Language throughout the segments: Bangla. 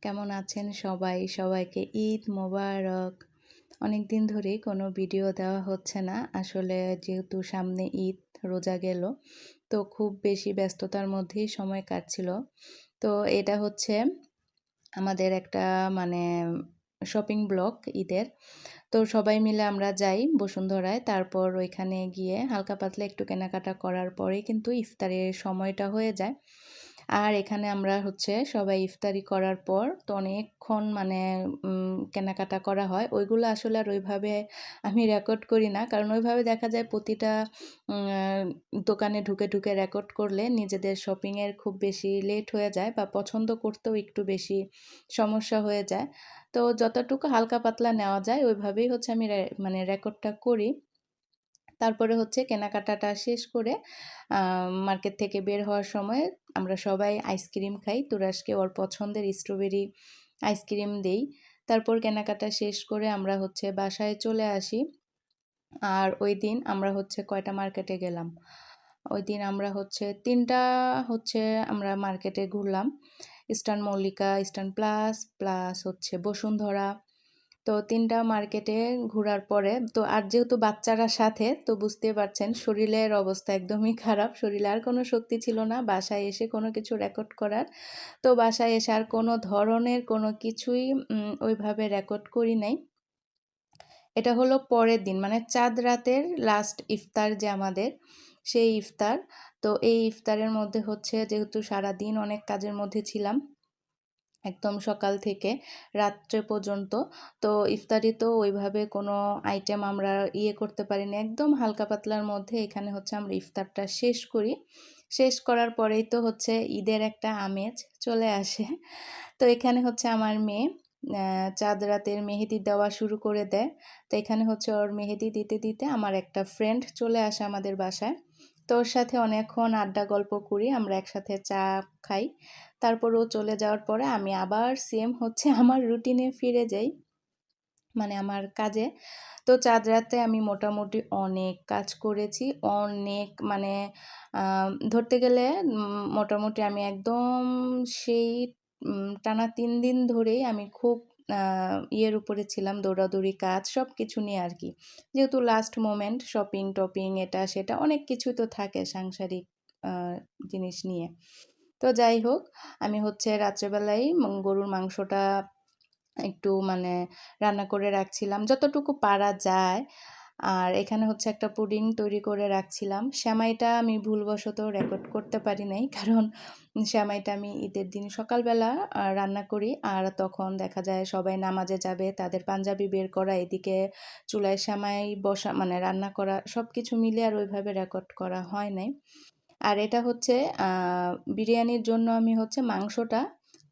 কেমন আছেন সবাই? সবাইকে ঈদ মোবারক। অনেক দিন ধরেই কোনো ভিডিও দেওয়া হচ্ছে না। আসলে যেহেতু সামনে ঈদ, রোজা গেল, তো খুব বেশি ব্যস্ততার মধ্যেই সময় কাটছিল। তো এটা হচ্ছে আমাদের একটা মানে শপিং ব্লগ ঈদের। তো সবাই মিলে আমরা যাই বসুন্ধরায়। তারপর ওইখানে গিয়ে হালকা পাতলা একটু কেনাকাটা করার পরেই কিন্তু ইফতারের সময়টা হয়ে যায়। আর এখানে আমরা হচ্ছে সবাই ইফতারি করার পর তো অনেকক্ষণ কেনাকাটা করা হয়। ওইগুলো আসলে আর ওইভাবে আমি রেকর্ড করি না। কারণ ওইভাবে দেখা যায় প্রতিটা দোকানে ঢুকে রেকর্ড করলে নিজেদের শপিংয়ের খুব বেশি লেট হয়ে যায় বা পছন্দ করতেও একটু বেশি সমস্যা হয়ে যায়। তো যতটুকু হালকা পাতলা নেওয়া যায় ওইভাবেই হচ্ছে আমি রেকর্ডটা করি। তারপরে হচ্ছে কেনাকাটাটা শেষ করে মার্কেট থেকে বের হওয়ার সময় আমরা সবাই আইসক্রিম খাই। তুরাশকে ওর পছন্দের স্ট্রবেরি আইসক্রিম দেই। তারপর কেনাকাটা শেষ করে আমরা হচ্ছে বাসায় চলে আসি। আর ওই দিন আমরা হচ্ছে কয়টা মার্কেটে গেলাম? ওই দিন আমরা হচ্ছে ৩টা হচ্ছে আমরা মার্কেটে ঘুরলাম। Eastern Mallika, eastern plus, plus হচ্ছে বসুন্ধরা। তো ৩টা মার্কেটে ঘোরার পরে তো আর যেহেতু বাচ্চারা সাথে তো বুঝতেই পারছেন শরীরের অবস্থা একদমই খারাপ। শরীরে আর কোনো শক্তি ছিল না বাসায় এসে কোনো কিছু রেকর্ড করার। তো বাসায় এসে আর কোনো ধরনের কোনো কিছুই ওইভাবে রেকর্ড করি নাই। এটা হলো পরের দিন মানে চাঁদ রাতের লাস্ট ইফতার যে আমাদের সেই ইফতার। তো এই ইফতারের মধ্যে হচ্ছে যেহেতু সারাদিন অনেক কাজের মধ্যে ছিলাম একদম সকাল থেকে রাত্রে পর্যন্ত, তো ইফতারি তো ওইভাবে কোনো আইটেম আমরা করতে পারিনি, একদম হালকা পাতলার মধ্যে এখানে হচ্ছে আমরা ইফতারটা শেষ করি। শেষ করার পরেই তো হচ্ছে ঈদের একটা আমেজ চলে আসে। তো এখানে হচ্ছে আমার মেয়ে চাঁদ রাতের মেহেদি দেওয়া শুরু করে দেয়। তো এখানে হচ্ছে ওর মেহেদি দিতে দিতে আমার একটা ফ্রেন্ড চলে আসে আমাদের বাসায়। তো ওর সাথে অনেকক্ষণ আড্ডা গল্প করি, আমরা একসাথে চা খাই। তারপর ও চলে যাওয়ার পরে আমি আবার সেম হচ্ছে আমার রুটিনে ফিরে যাই, মানে আমার কাজে। তো চাঁদ রাতে আমি মোটামুটি অনেক কাজ করেছি, অনেক ধরতে গেলে মোটামুটি আমি একদম সেই টানা ৩ দিন ধরেই আমি খুব ইয়ের উপরে ছিলাম, দৌড়াদৌড়ি কাজ সব কিছু নিয়ে আর কি। যেহেতু লাস্ট মোমেন্ট শপিং টপিং এটা সেটা অনেক কিছুই তো থাকে সাংসারিক জিনিস নিয়ে। তো যাই হোক, আমি হচ্ছে রাত্রেবেলায় গরুর মাংসটা একটু রান্না করে রাখছিলাম যতটুকু পারা যায়। আর এখানে হচ্ছে একটা পুডিং তৈরি করে রাখছিলাম। সেমাইটা আমি ভুলবশত রেকর্ড করতে পারি নাই, কারণ সেমাইটা আমি ঈদের দিন সকালবেলা রান্না করি। আর তখন দেখা যায় সবাই নামাজে যাবে, তাদের পাঞ্জাবি বের করা, এদিকে চুলায় সেমাই বসা রান্না করা, সব কিছু মিলে আর ওইভাবে রেকর্ড করা হয় নাই। আর এটা হচ্ছে বিরিয়ানির জন্য আমি হচ্ছে মাংসটা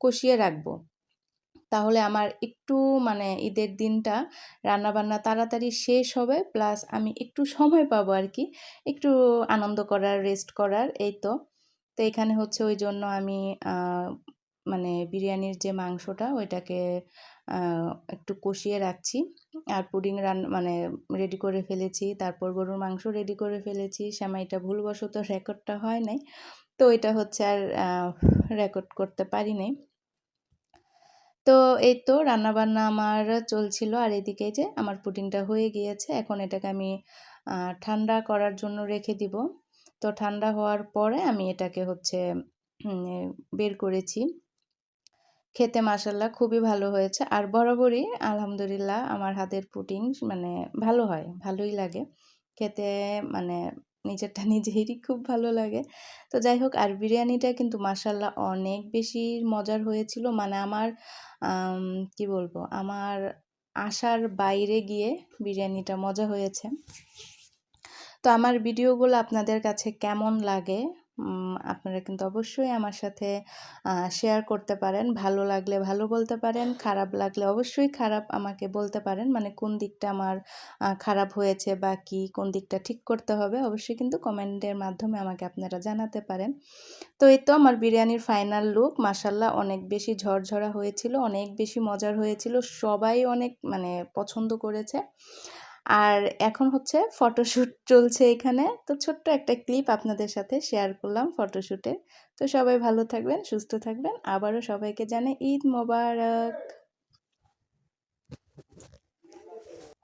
কষিয়ে রাখবো, তাহলে আমার একটু ঈদের দিনটা রান্নাবান্না তাড়াতাড়ি শেষ হবে, প্লাস আমি একটু সময় পাবো আর কি, একটু আনন্দ করার, রেস্ট করার, এই তো। তো এখানে হচ্ছে ওই জন্য আমি বিরিয়ানির যে মাংসটা ওইটাকে একটু কষিয়ে রাখছি। আর পুডিং রেডি করে ফেলেছি, তারপর গরুর মাংস রেডি করে ফেলেছি। সেমাইটা ভুলবশত রেকর্ডটা হয় নাই, তো এটা হচ্ছে আর রেকর্ড করতে পারি নাই। তো এই তো রান্নাবান্না আমার চলছিল, আর এদিকে যে আমার পুডিংটা হয়ে গিয়েছে। এখন এটাকে আমি ঠান্ডা করার জন্য রেখে দিব। তো ঠান্ডা হওয়ার পরে আমি এটাকে হচ্ছে বের করেছি। খেতে মাশাআল্লাহ খুবই ভালো হয়েছে। আর বরাবরই আলহামদুলিল্লাহ আমার হাতের পুডিং ভালো হয়, ভালোই লাগে খেতে, মানে নিজেরটা নিজেরই খুব ভালো লাগে। তো যাই হোক, আর বিরিয়ানিটা কিন্তু মাশাআল্লাহ অনেক বেশি মজার হয়েছিল। আমার কি বলবো, আমার আশার বাইরে গিয়ে বিরিয়ানিটা মজা হয়েছে। তো আমার ভিডিওগুলো আপনাদের কাছে কেমন লাগে আপনারা কিন্তু অবশ্যই আমার সাথে শেয়ার করতে পারেন। ভালো লাগলে ভালো বলতে পারেন, খারাপ লাগলে অবশ্যই খারাপ আমাকে বলতে পারেন, কোন দিকটা আমার খারাপ হয়েছে বা কি কোন দিকটা ঠিক করতে হবে অবশ্যই কিন্তু কমেন্টের মাধ্যমে আমাকে আপনারা জানাতে পারেন। তো এই তো আমার বিরিয়ানির ফাইনাল লুক, মাশাআল্লাহ অনেক বেশি ঝরঝরা হয়েছিল, অনেক বেশি মজার হয়েছিল, সবাই অনেক পছন্দ করেছে। আর এখন হচ্ছে ফটোশ্যুট চলছে এখানে, তো ছোট্ট একটা ক্লিপ আপনাদের সাথে শেয়ার করলাম ফটোশ্যুটের। তো সবাই ভালো থাকবেন, সুস্থ থাকবেন। আবারও সবাইকে জানাই ঈদ মোবারক।